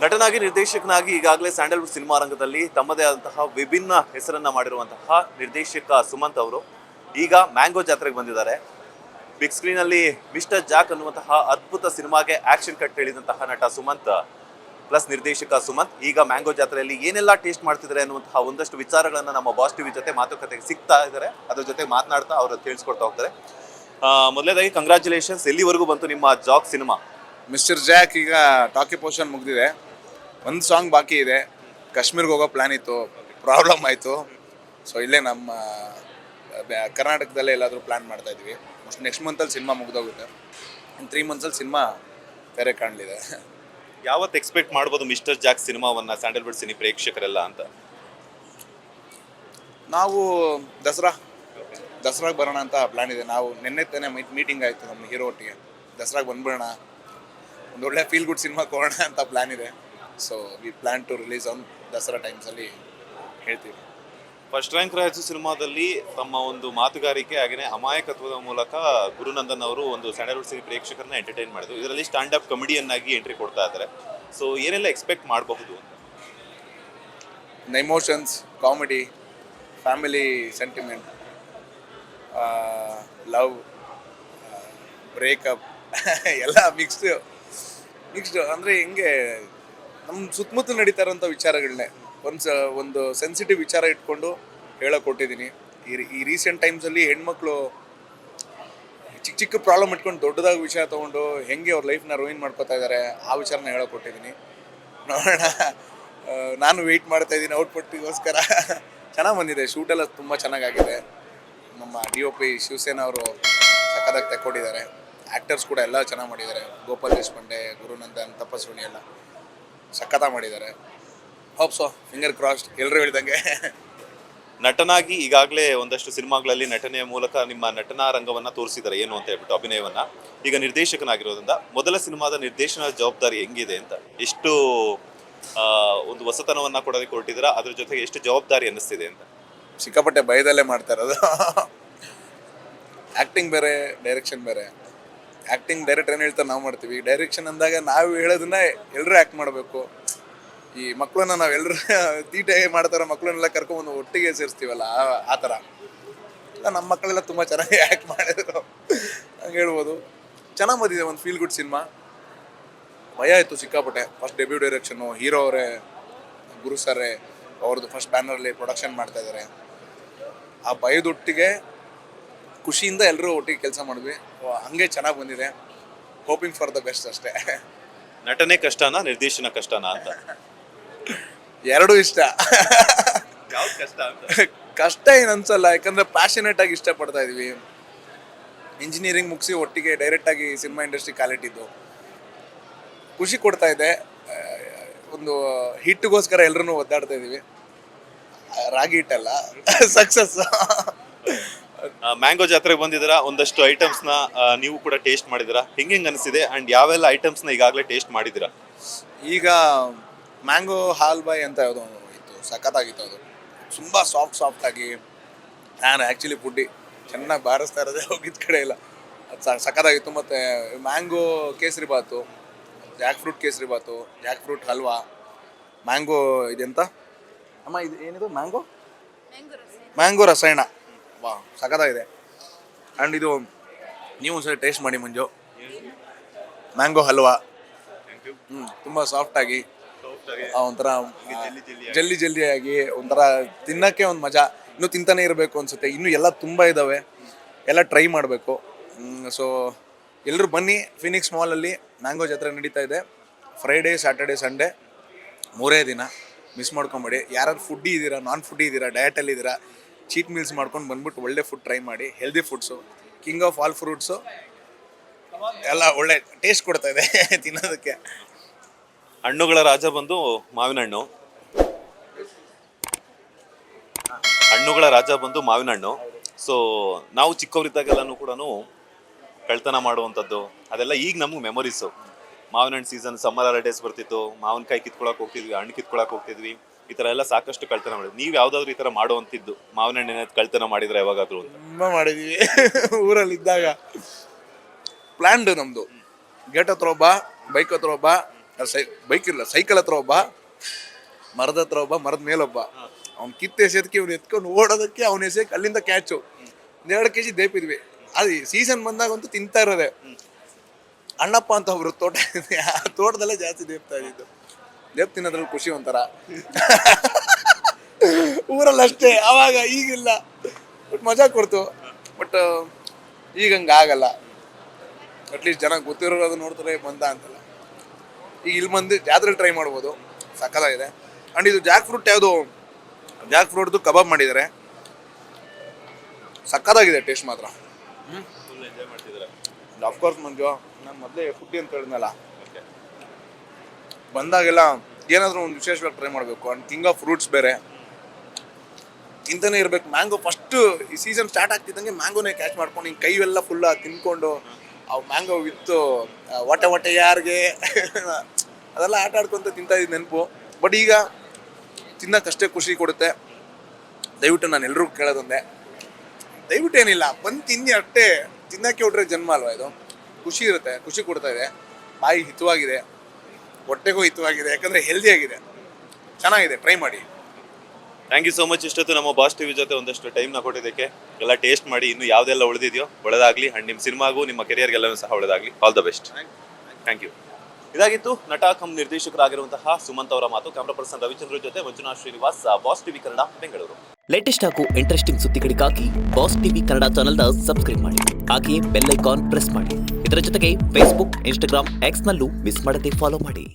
ನಟನಾಗಿ ನಿರ್ದೇಶಕನಾಗಿ ಈಗಾಗಲೇ Sandalwood cinema ರಂಗದಲ್ಲಿ ತಮ್ಮದೇ ಆದಂತಹ ವಿಭಿನ್ನ ಹೆಸರನ್ನ ಮಾಡಿರುವಂತಹ ನಿರ್ದೇಶಕ ಸುಮಂತ್ ಅವರು ಈಗ ಮ್ಯಾಂಗೋ ಜಾತ್ರೆಗೆ ಬಂದಿದ್ದಾರೆ. ಬಿಗ್ ಸ್ಕ್ರೀನ್ ಅಲ್ಲಿ ಮಿಸ್ಟರ್ ಜಾಕ್ ಅನ್ನುವಂತಹ ಅದ್ಭುತ ಸಿನಿಮಾಗೆ ಆಕ್ಷನ್ ಕಟ್ ಹೇಳಿದಂತಹ ನಟ ಸುಮಂತ್ ಪ್ಲಸ್ ನಿರ್ದೇಶಕ ಸುಮಂತ್ ಈಗ ಮ್ಯಾಂಗೋ ಜಾತ್ರೆಯಲ್ಲಿ ಏನೆಲ್ಲ ಟೇಸ್ಟ್ ಮಾಡ್ತಿದ್ದಾರೆ ಅನ್ನುವಂತಹ ಒಂದಷ್ಟು ವಿಚಾರಗಳನ್ನ ನಮ್ಮ ಬಾಸ್ ಟಿವಿ ಜೊತೆ ಮಾತುಕತೆಗೆ ಸಿಗ್ತಾ ಇದ್ದಾರೆ. ಅದ್ರ ಜೊತೆ ಮಾತನಾಡ್ತಾ ಅವರು ತಿಳಿಸ್ಕೊಡ್ತಾ ಹೋಗ್ತಾರೆ. ಮೊದಲನೇದಾಗಿ ಕಂಗ್ರಾಚುಲೇಷನ್ಸ್, ಎಲ್ಲಿವರೆಗೂ ಬಂತು ನಿಮ್ಮ ಜಾಕ್ ಸಿನಿಮಾ? ಮಿಸ್ಟರ್ ಜಾಕ್ ಈಗ ಟಾಕಿ ಪೋರ್ಷನ್ ಮುಗಿದಿದೆ. ಒಂದು ಸಾಂಗ್ ಬಾಕಿ ಇದೆ. ಕಾಶ್ಮೀರ್ಗೆ ಹೋಗೋ ಪ್ಲ್ಯಾನ್ ಇತ್ತು, ಪ್ರಾಬ್ಲಮ್ ಆಯಿತು. ಸೊ ಇಲ್ಲೇ ನಮ್ಮ ಕರ್ನಾಟಕದಲ್ಲೇ ಎಲ್ಲಾದರೂ ಪ್ಲ್ಯಾನ್ ಮಾಡ್ತಾ ಇದ್ವಿ. ನೆಕ್ಸ್ಟ್ ಮಂತಲ್ಲಿ ಸಿನಿಮಾ ಮುಗಿದೋಗುತ್ತೆ. ಇನ್ನು 3 ಮಂತ್ಸಲ್ಲಿ ಸಿನಿಮಾ ಬೇರೆ ಕಾಣಲಿದೆ. ಯಾವತ್ತು ಎಕ್ಸ್ಪೆಕ್ಟ್ ಮಾಡ್ಬೋದು ಮಿಸ್ಟರ್ ಜಾಕ್ ಸಿನಿಮಾವನ್ನ ಸ್ಯಾಂಡಲ್ವುಡ್ ಸಿನಿ ಪ್ರೇಕ್ಷಕರೆಲ್ಲ ಅಂತ? ನಾವು ದಸರಾಗೆ ಬರೋಣ ಅಂತ ಪ್ಲ್ಯಾನ್ ಇದೆ. ನಾವು ನಿನ್ನೆ ತಾನೇ ಮೀಟಿಂಗ್ ಆಯಿತು ನಮ್ಮ ಹೀರೋ ಒಟ್ಟಿಗೆ. ದಸರಾಗೆ ಬಂದ್ಬಿಡೋಣ, ಒಂದೊಳ್ಳೆ ಫೀಲ್ ಗುಡ್ ಸಿನಿಮಾ ಕೊಡೋಣ ಅಂತ ಪ್ಲ್ಯಾನ್ ಇದೆ. So we plan to release on Dasara ಟೈಮ್ಸಲ್ಲಿ ಹೇಳ್ತೀವಿ. ಫಸ್ಟ್ ರ್ಯಾಂಕ್ ರಾಜು ಸಿನಿಮಾದಲ್ಲಿ ತಮ್ಮ ಒಂದು ಮಾತುಗಾರಿಕೆ ಹಾಗೆಯೇ ಅಮಾಯಕತ್ವದ ಮೂಲಕ ಗುರುನಂದನ್ ಅವರು ಒಂದು ಸ್ಯಾಂಡಲ್ವುಡ್ ಸಿನಿ ಪ್ರೇಕ್ಷಕರನ್ನ ಎಂಟರ್ಟೈನ್ ಮಾಡಿದ್ರು. ಇದರಲ್ಲಿ ಸ್ಟ್ಯಾಂಡ್ ಅಪ್ ಕಮಿಡಿಯನ್ ಆಗಿ ಎಂಟ್ರಿ ಕೊಡ್ತಾ ಇದ್ದಾರೆ. ಸೊ ಏನೆಲ್ಲ ಎಕ್ಸ್ಪೆಕ್ಟ್ ಮಾಡಬಹುದು? Emotions, comedy, family sentiment, love, breakup ಎಲ್ಲ ಮಿಕ್ಸ್ಡ್ ಅಂದರೆ ಹಿಂಗೆ ನಮ್ಮ ಸುತ್ತಮುತ್ತ ನಡೀತಾ ಇರೋಂಥ ವಿಚಾರಗಳನ್ನೇ ಒಂದು ಸೆನ್ಸಿಟಿವ್ ವಿಚಾರ ಇಟ್ಕೊಂಡು ಹೇಳೋಕೊಟ್ಟಿದ್ದೀನಿ. ಈ ರೀಸೆಂಟ್ ಟೈಮ್ಸಲ್ಲಿ ಹೆಣ್ಮಕ್ಳು ಚಿಕ್ಕ ಪ್ರಾಬ್ಲಮ್ ಇಟ್ಕೊಂಡು ದೊಡ್ಡದಾಗಿ ವಿಷಯ ತೊಗೊಂಡು ಹೆಂಗೆ ಅವ್ರ ಲೈಫ್ನ ರೂಯಿನ್ ಮಾಡ್ಕೋತಾ ಇದ್ದಾರೆ, ಆ ವಿಚಾರನ ಹೇಳೋಕೊಟ್ಟಿದ್ದೀನಿ. ನೋಡೋಣ, ನಾನು ವೆಯ್ಟ್ ಮಾಡ್ತಾಯಿದ್ದೀನಿ ಔಟ್ಪುಟ್ಟಿಗೋಸ್ಕರ. ಚೆನ್ನಾಗಿ ಬಂದಿದೆ, ಶೂಟೆಲ್ಲ ತುಂಬ ಚೆನ್ನಾಗಾಗಿದೆ. ನಮ್ಮ DOP ಶಿವಸೇನಾ ಅವರು ಸಕ್ಕತ್ತಾಗಿ ತೆಕ್ಕೊಟ್ಟಿದ್ದಾರೆ. ಆ್ಯಕ್ಟರ್ಸ್ ಕೂಡ ಎಲ್ಲ ಚೆನ್ನಾಗಿ ಮಾಡಿದ್ದಾರೆ. ಗೋಪಾಲ್ ದೇಶಪಾಂಡೆ, ಗುರುನಂದನ್, ತಪಸ್ವಿನಿ ಎಲ್ಲ ಸಕ್ಕತ್ತಾಗಿ ಮಾಡಿದ್ದಾರೆ. ಹೋಪ್ ಸೊ, ಫಿಂಗರ್ ಕ್ರಾಸ್ಡ್, ಎಲ್ಲರೂ ಹೇಳಿದಂಗೆ. ನಟನಾಗಿ ಈಗಾಗಲೇ ಒಂದಷ್ಟು ಸಿನಿಮಾಗಳಲ್ಲಿ ನಟನೆಯ ಮೂಲಕ ನಿಮ್ಮ ನಟನಾ ರಂಗವನ್ನ ತೋರಿಸಿದ್ದಾರೆ, ಏನು ಅಂತ ಹೇಳ್ಬಿಟ್ಟು ಅಭಿನಯವನ್ನ. ಈಗ ನಿರ್ದೇಶಕನಾಗಿರೋದ್ರಿಂದ ಮೊದಲ ಸಿನಿಮಾದ ನಿರ್ದೇಶನದ ಜವಾಬ್ದಾರಿ ಹೆಂಗಿದೆ ಅಂತ, ಎಷ್ಟು ಒಂದು ಹೊಸತನವನ್ನ ಕೊಡೋದಕ್ಕೆ ಹೊರಟಿದ್ದೀರಾ, ಅದ್ರ ಜೊತೆಗೆ ಎಷ್ಟು ಜವಾಬ್ದಾರಿ ಅನ್ನಿಸ್ತಿದೆ ಅಂತ? ಸಿಕ್ಕಾಪಟ್ಟೆ ಭಯದಲ್ಲೇ ಮಾಡ್ತಾ ಇರೋದು. ಆ್ಯಕ್ಟಿಂಗ್ ಬೇರೆ, ಡೈರೆಕ್ಷನ್ ಬೇರೆ. ಆ್ಯಕ್ಟಿಂಗ್ ಡೈರೆಕ್ಟ್ ಏನು ಹೇಳ್ತಾರೆ ನಾವು ಮಾಡ್ತೀವಿ. ಡೈರೆಕ್ಷನ್ ಅಂದಾಗ ನಾವು ಹೇಳೋದನ್ನ ಎಲ್ಲರೂ ಆ್ಯಕ್ಟ್ ಮಾಡಬೇಕು. ಈ ಮಕ್ಕಳನ್ನ ನಾವು ಎಲ್ಲರೂ ತೀಟೆ ಮಾಡ್ತಾರೋ ಮಕ್ಕಳನ್ನೆಲ್ಲ ಕರ್ಕೊಂಬಂದು ಒಟ್ಟಿಗೆ ಸೇರಿಸ್ತೀವಲ್ಲ, ಆ ಥರ ಇಲ್ಲ. ನಮ್ಮ ಮಕ್ಕಳೆಲ್ಲ ತುಂಬ ಚೆನ್ನಾಗಿ ಆ್ಯಕ್ಟ್ ಮಾಡಿದ್ರು ಹಂಗೆ ಹೇಳ್ಬೋದು. ಚೆನ್ನಾಗಿ ಬಂದಿದೆ, ಒಂದು ಫೀಲ್ ಗುಡ್ ಸಿನಿಮಾ. ಭಯ ಆಯಿತು ಸಿಕ್ಕಾಪಟ್ಟೆ. ಫಸ್ಟ್ ಡೆಬ್ಯೂ ಡೈರೆಕ್ಷನ್ನು, ಹೀರೋ ಅವರೇ, ಗುರು ಸರ್ರೇ ಅವ್ರದ್ದು ಫಸ್ಟ್ ಬ್ಯಾನರಲ್ಲಿ ಪ್ರೊಡಕ್ಷನ್ ಮಾಡ್ತಾ ಇದ್ದಾರೆ. ಆ ಭಯದೊಟ್ಟಿಗೆ ಖುಷಿಯಿಂದ ಎಲ್ಲರೂ ಒಟ್ಟಿಗೆ ಕೆಲಸ ಮಾಡಿದ್ವಿ. ಹಂಗೆ ಚೆನ್ನಾಗಿ ಬಂದಿದೆ. ಹೋಪಿಂಗ್ ಫಾರ್ ದ ಬೆಸ್ಟ್ ಅಷ್ಟೇ. ನಟನೆ ಕಷ್ಟನಾ, ನಿರ್ದೇಶನ ಕಷ್ಟನಾ ಅಂತ? ಎರಡೂ ಇಷ್ಟ. ಯಾವ್ದು ಕಷ್ಟ ಅಂತ? ಕಷ್ಟ ಏನು ಅನ್ಸಲ್ಲ, ಯಾಕಂದರೆ ಪ್ಯಾಷನೇಟ್ ಆಗಿ ಇಷ್ಟಪಡ್ತಾ ಇದ್ವಿ. ಇಂಜಿನಿಯರಿಂಗ್ ಮುಗಿಸಿ ಒಟ್ಟಿಗೆ ಡೈರೆಕ್ಟಾಗಿ ಸಿನಿಮಾ ಇಂಡಸ್ಟ್ರಿ ಕಾಲಿಟ್ಟಿದ್ದು ಖುಷಿ ಕೊಡ್ತಾ ಇದೆ. ಒಂದು ಹಿಟ್ಟಿಗೋಸ್ಕರ ಎಲ್ಲರೂ ಒದ್ದಾಡ್ತಾ ಇದ್ದೀವಿ. ರಾಗಿ ಹಿಟ್ಟಲ್ಲ, ಸಕ್ಸಸ್. ಮ್ಯಾಂಗೋ ಜಾತ್ರೆಗೆ ಬಂದಿದ್ದೀರಾ, ಒಂದಷ್ಟು ಐಟಮ್ಸ್ನ ನೀವು ಕೂಡ ಟೇಸ್ಟ್ ಮಾಡಿದ್ದೀರಾ, ಹೆಂಗೆ ಅನಿಸಿದೆ ಆ್ಯಂಡ್ ಯಾವೆಲ್ಲ ಐಟಮ್ಸ್ನ ಈಗಾಗಲೇ ಟೇಸ್ಟ್ ಮಾಡಿದ್ದೀರಾ? ಈಗ ಮ್ಯಾಂಗೋ ಹಾಲ್ಬಾಯ್ ಅಂತ ಯಾವುದೋ ಇತ್ತು, ಸಖತ್ತಾಗಿತ್ತು. ಅದು ತುಂಬ ಸಾಫ್ಟಾಗಿ. ನಾನು ಆ್ಯಕ್ಚುಲಿ ಫುಡ್ಡಿ ಚೆನ್ನಾಗಿ ಬಾರಿಸ್ತಾ ಇರೋದೇ ಹೋಗಿದ್ದ ಕಡೆ ಇಲ್ಲ. ಅದು ಸಖತ್ತಾಗಿತ್ತು. ಮತ್ತು mango kesari bath, Jack fruit kesari bath, Jack fruit halwa, mango ಇದೆಂತ ಅಮ್ಮ, ಇದು ಏನಿದು? ಮ್ಯಾಂಗೋ ರಸಾಯನ. ವಾ, ಸಖತ್ತಾಗಿದೆ. ಆ್ಯಂಡ್ ಇದು ನೀವು ಒಂದ್ಸರಿ ಟೇಸ್ಟ್ ಮಾಡಿ ಮಂಜು, ಮ್ಯಾಂಗೋ ಹಲ್ವಾ. ತುಂಬ ಸಾಫ್ಟಾಗಿ, ಒಂಥರ ಜಲ್ದಿಯಾಗಿ, ಒಂಥರ ತಿನ್ನೋಕ್ಕೆ ಒಂದು ಮಜಾ. ಇನ್ನೂ ತಿಂತಾನೆ ಇರಬೇಕು ಅನಿಸುತ್ತೆ. ಇನ್ನೂ ಎಲ್ಲ ತುಂಬ ಇದ್ದಾವೆ, ಎಲ್ಲ ಟ್ರೈ ಮಾಡಬೇಕು. ಸೊ ಎಲ್ಲರೂ ಬನ್ನಿ. ಫಿನಿಕ್ಸ್ ಮಾಲಲ್ಲಿ ಮ್ಯಾಂಗೋ ಜಾತ್ರೆ ನಡೀತಾ ಇದೆ. ಫ್ರೈಡೇ, ಸ್ಯಾಟರ್ಡೇ, ಸಂಡೇ 3 ದಿನ. ಮಿಸ್ ಮಾಡ್ಕೊಂಬೇಡಿ. ಯಾರು ಫುಡ್ಡಿ ಇದ್ದೀರಾ, ನಾನ್ ಫುಡ್ಡಿ ಇದ್ದೀರಾ, ಡಯಟಲ್ಲಿ ಇದ್ದೀರಾ, ಚೀಟ್ ಮೀಲ್ಸ್ ಮಾಡ್ಕೊಂಡು ಬಂದ್ಬಿಟ್ಟು ಒಳ್ಳೆ ಫುಡ್ ಟ್ರೈ ಮಾಡಿ. Healthy foods, king of all fruits ಎಲ್ಲ ಒಳ್ಳೆ ಟೇಸ್ಟ್ ಕೊಡ್ತಾ ಇದೆ ತಿನ್ನೋದಕ್ಕೆ. ಹಣ್ಣುಗಳ ರಾಜ ಬಂದು ಮಾವಿನ ಹಣ್ಣು. ಹಣ್ಣುಗಳ ರಾಜ ಬಂದು ಮಾವಿನ ಹಣ್ಣು. ಸೊ ನಾವು ಚಿಕ್ಕವರಿದ್ದಾಗೆಲ್ಲನೂ ಕೂಡ ಕಳ್ತನ ಮಾಡುವಂಥದ್ದು ಅದೆಲ್ಲ ಈಗ ನಮಗೆ ಮೆಮೊರೀಸು. ಮಾವಿನ ಹಣ್ಣು ಸೀಸನ್, ಸಮ್ಮರ್ ಹಾಲಿಡೇಸ್ ಬರ್ತಿತ್ತು, ಮಾವಿನಕಾಯಿ ಕಿತ್ಕೊಳಕ್ಕೆ ಹೋಗ್ತಿದ್ವಿ, ಹಣ್ಣು ಕಿತ್ಕೊಳಕ್ಕೆ ಹೋಗ್ತಿದ್ವಿ. ಈ ಥರ ಎಲ್ಲ ಸಾಕಷ್ಟು ಕಳ್ತನ ಮಾಡಿದ್ವಿ. ನೀವು ಯಾವುದಾದ್ರೂ ಈ ಥರ ಮಾಡುವಂಥದ್ದು, ಮಾವಿನ ಹಣ್ಣಿನ ಕಳ್ತನ ಮಾಡಿದ್ರೆ ಯಾವಾಗಾದ್ರೂ? ತುಂಬ ಮಾಡಿದ್ವಿ ಊರಲ್ಲಿದ್ದಾಗ. ಪ್ಲ್ಯಾಂಡ್ ನಮ್ಮದು, ಗೇಟ್ ಹತ್ರ ಒಬ್ಬ, ಬೈಕ್ ಹತ್ರ ಒಬ್ಬ, ಬೈಕ್ ಇಲ್ಲ, ಸೈಕಲ್ ಹತ್ರ ಒಬ್ಬ, ಮರದ ಹತ್ರ ಒಬ್ಬ, ಮರದ ಮೇಲೊಬ್ಬ. ಅವ್ನು ಕಿತ್ತು ಎಸೆಯೋದಕ್ಕೆ ಇವ್ನು ಎತ್ಕೊಂಡು ಓಡೋದಕ್ಕೆ ಅವ್ನು ಎಸೆಯಕ್ಕೆ ಅಲ್ಲಿಂದ ಕ್ಯಾಚು. 2 kg ದೇಪಿದ್ವಿ. ಅದು ಸೀಸನ್ ಬಂದಾಗಂತೂ ತಿಂತಾ ಇರೋದೆ. ಅಣ್ಣಪ್ಪ ಅಂತ ಒಬ್ರು ತೋಟ ಇದೆ, ಆ ತೋಟದಲ್ಲೇ ಜಾಸ್ತಿ ದೇಪ್ತಾ ಇದ್ದಿದ್ದು. ದೇಪ್ ತಿನ್ನೋದ್ರಲ್ಲಿ ಖುಷಿ ಒಂಥರ. ಊರಲ್ಲಿ ಅಷ್ಟೇ, ಅವಾಗ ಈಗಿಲ್ಲ. ಬಟ್ ಮಜಾ ಕೊಡ್ತು. ಬಟ್ ಈಗ ಹಂಗೆ ಆಗಲ್ಲ. ಅಟ್ಲೀಸ್ಟ್ ಜನ ಗೊತ್ತಿರೋರು ಅದು ನೋಡ್ತಾರೆ ಬಂದ ಅಂತಲ್ಲ. ಈಗ ಇಲ್ಲಿ ಬಂದು ಜಾತ್ರೆ ಟ್ರೈ ಮಾಡ್ಬೋದು, ಸಕ್ಕತ್ತಾಗಿದೆ. ಆ್ಯಂಡ್ ಇದು ಜಾಕ್ ಫ್ರೂಟ್ದು ಕಬಾಬ್ ಮಾಡಿದ್ದಾರೆ, ಸಕ್ಕತ್ತಾಗಿದೆ ಟೇಸ್ಟ್ ಮಾತ್ರ. ಅಫ್ಕೋರ್ಸ್ ಮಂಜು, ನಾನು ಮೊದಲೇ ಫುಡ್ಡಿ ಅಂತ ಹೇಳಿದ್ನಲ್ಲ, ಬಂದಾಗೆಲ್ಲ ಏನಾದರೂ ಒಂದು ವಿಶೇಷವಾಗಿ ಟ್ರೈ ಮಾಡಬೇಕು. ಆ್ಯಂಡ್ ಕಿಂಗ್ ಆಫ್ ಫ್ರೂಟ್ಸ್ ಬೇರೆ ತಿಂತಾನೆ ಇರಬೇಕು. ಮ್ಯಾಂಗೋ ಫಸ್ಟು ಈ ಸೀಸನ್ ಸ್ಟಾರ್ಟ್ ಆಗ್ತಿದ್ದಂಗೆ ಮ್ಯಾಂಗೋನೇ ಕ್ಯಾಚ್ ಮಾಡ್ಕೊಂಡು ಹಿಂಗೆ ಕೈವೆಲ್ಲ ಫುಲ್ಲ ತಿನ್ಕೊಂಡು ಅವು ಮ್ಯಾಂಗೋ ವಿತ್ತು ಹೊಟ್ಟೆ ಯಾರಿಗೆ ಅದೆಲ್ಲ ಆಟ ಆಡ್ಕೊತ ತಿಂತಾ ಇದ್ದು ನೆನಪು. ಬಟ್ ಈಗ ತಿನ್ನೋಕ್ಕಷ್ಟೇ ಖುಷಿ ಕೊಡುತ್ತೆ. ದಯವಿಟ್ಟು ನಾನು ಎಲ್ರಿಗೂ ಕೇಳೋದೊಂದೇ, ದಯವಿಟ್ಟು ಏನಿಲ್ಲ, ಬಂದು ತಿನ್ನಿ ಅಷ್ಟೇ. ತಿನ್ನೋಕ್ಕೆ ಹೊಟ್ರೆ ಜನ್ಮ ಅಲ್ವಾ ಇದು. ಖುಷಿ ಇರುತ್ತೆ, ಖುಷಿ ಕೊಡ್ತಾ ಇದೆ, ಬಾಯಿ ಹಿತವಾಗಿದೆ, ಹೊಟ್ಟೆಗೂ ಹಿತವಾಗಿದೆ, ಯಾಕಂದರೆ ಹೆಲ್ದಿಯಾಗಿದೆ, ಚೆನ್ನಾಗಿದೆ. ಟ್ರೈ ಮಾಡಿ. Thank you so much. ಇಷ್ಟೊತ್ತು ನಮ್ಮ ಬಾಸ್ ಟಿವಿ ಜೊತೆ ಒಂದಷ್ಟು ಟೈಮ್ನ ಕೊಟ್ಟಿದ್ದಕ್ಕೆ. ಎಲ್ಲ ಟೇಸ್ಟ್ ಮಾಡಿ ಇನ್ನು ಯಾವುದೆಲ್ಲ ಉಳಿದಿದೆಯೋ ಒಳ್ಳೆದಾಗಲಿ. ಆ್ಯಂಡ್ ನಿಮ್ಮ ಸಿನಿಮಾಗೂ ನಿಮ್ಮ ಕೆರಿಯರ್ಗೆಲ್ಲವೂ ಸಹ ಒಳ್ಳೆದಾಗಲಿ. All the best. Thank you. ಇದಾಗಿತ್ತು ನಟ ಕಮ್ ನಿರ್ದೇಶಕರಾಗಿರುವಂತಹ ಸುಮಂತ್ ಅವರ ಮಾತು. ಕ್ಯಾಮ್ರಾ ಪರ್ಸನ್ ರವಿಚಂದ್ರ ಜೊತೆ Manjunath Srinivas, boss TV Kannada, Bengaluru. Latest ಹಾಗೂ ಇಂಟ್ರೆಸ್ಟಿಂಗ್ ಸುದ್ದಿಗಳಿಗಾಗಿ ಬಾಸ್ ಟಿವಿ ಕನ್ನಡ ಚಾನೆಲ್ನ ಸಬ್ಸ್ಕ್ರೈಬ್ ಮಾಡಿ. ಹಾಗೆಯೇ ಬೆಲ್ ಐಕಾನ್ ಪ್ರೆಸ್ ಮಾಡಿ. ಇದರ ಜೊತೆಗೆ ಫೇಸ್ಬುಕ್, ಇನ್ಸ್ಟಾಗ್ರಾಮ್, ಎಕ್ಸ್ನಲ್ಲೂ ಮಿಸ್ ಮಾಡದೆ ಫಾಲೋ ಮಾಡಿ.